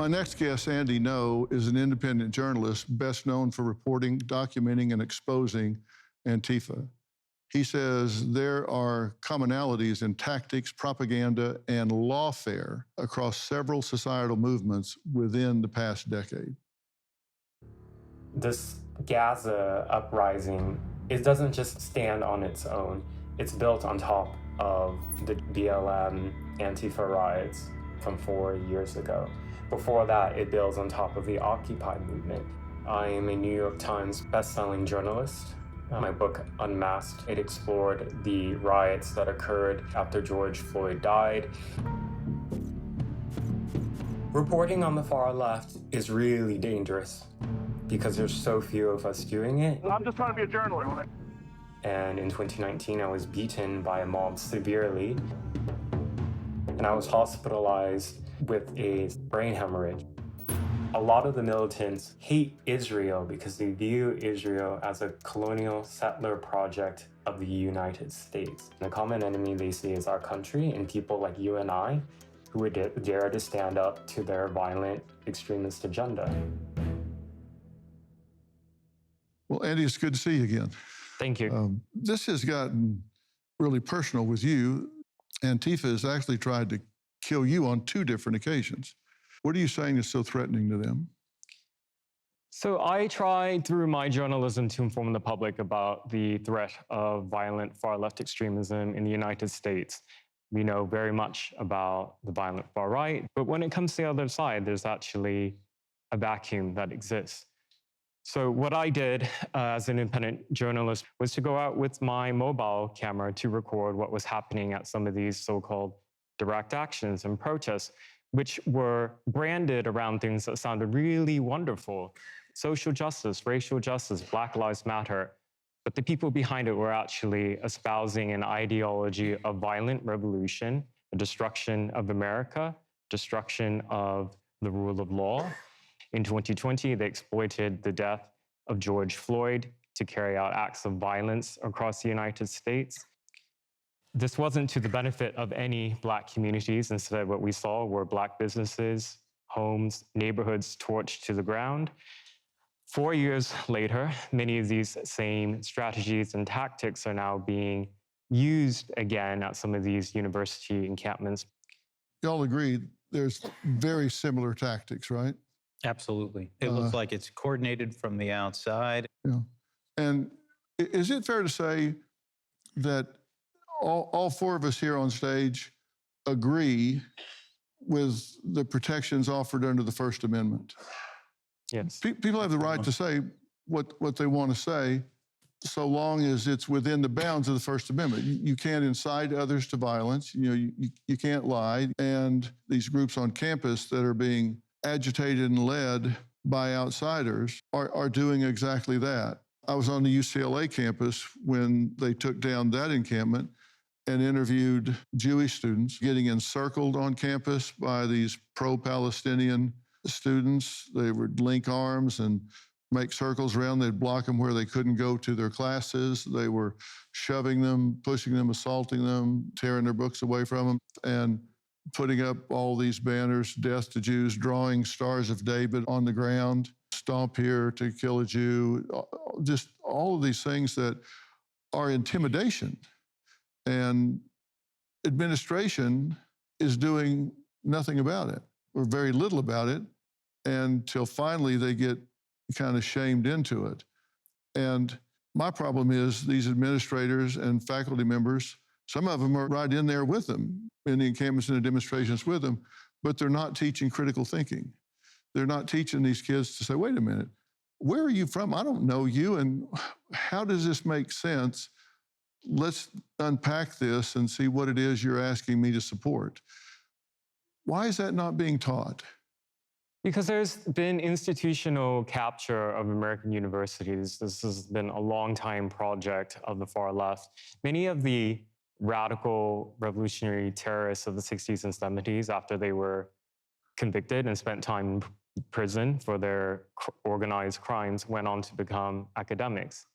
My next guest, Andy No, is an independent journalist best known for reporting, documenting, and exposing Antifa. He says there are commonalities in tactics, propaganda, and lawfare across several societal movements within the past decade. This Gaza uprising, it doesn't just stand on its own. It's built on top of the BLM Antifa riots from 4 years ago. Before that, it builds on top of the Occupy movement. I am a New York Times best-selling journalist. My book, Unmasked, it explored the riots that occurred after George Floyd died. Reporting on the far left is really dangerous because there's so few of us doing it. I'm just trying to be a journalist. And in 2019, I was beaten by a mob severely, and I was hospitalized with a brain hemorrhage. A lot of the militants hate Israel because they view Israel as a colonial settler project of the United States. The common enemy they see is our country and people like you and I who would dare to stand up to their violent extremist agenda. Well, Andy, it's good to see you again. Thank you. This has gotten really personal with you. Antifa has actually tried to kill you on 2 different occasions. What are you saying is so threatening to them? So I try through my journalism to inform the public about the threat of violent far-left extremism in the United States. We know very much about the violent far-right, but when it comes to the other side, there's actually a vacuum that exists. So what I did as an independent journalist was to go out with my mobile camera to record what was happening at some of these so-called direct actions and protests, which were branded around things that sounded really wonderful. Social justice, racial justice, Black Lives Matter. But the people behind it were actually espousing an ideology of violent revolution, a destruction of America, destruction of the rule of law. In 2020, they exploited the death of George Floyd to carry out acts of violence across the United States. This wasn't to the benefit of any Black communities. Instead, what we saw were Black businesses, homes, neighborhoods torched to the ground. 4 years later, many of these same strategies and tactics are now being used again at some of these university encampments. Y'all agree there's very similar tactics, right? Absolutely. It looks like it's coordinated from the outside. Yeah. And is it fair to say that all 4 of us here on stage agree with the protections offered under the First Amendment? Yes. People have the right to say what they want to say, so long as it's within the bounds of the First Amendment. You can't incite others to violence. You can't lie. And these groups on campus that are being agitated and led by outsiders are doing exactly that. I was on the UCLA campus when they took down that encampment and interviewed Jewish students getting encircled on campus by these pro-Palestinian students. They would link arms and make circles around. They'd block them where they couldn't go to their classes. They were shoving them, pushing them, assaulting them, tearing their books away from them, and putting up all these banners, death to Jews, drawing stars of David on the ground, stomp here to kill a Jew, just all of these things that are intimidation. And administration is doing nothing about it, or very little about it, until finally they get kind of shamed into it. And my problem is these administrators and faculty members, some of them are right in there with them, in the encampments and the demonstrations with them, but they're not teaching critical thinking. They're not teaching these kids to say, wait a minute, where are you from? I don't know you, and how does this make sense? Let's unpack this and see what it is you're asking me to support. Why is that not being taught? Because there's been institutional capture of American universities. This has been a long-time project of the far left. Many of the radical revolutionary terrorists of the 60s and 70s, after they were convicted and spent time in prison for their organized crimes, went on to become academics.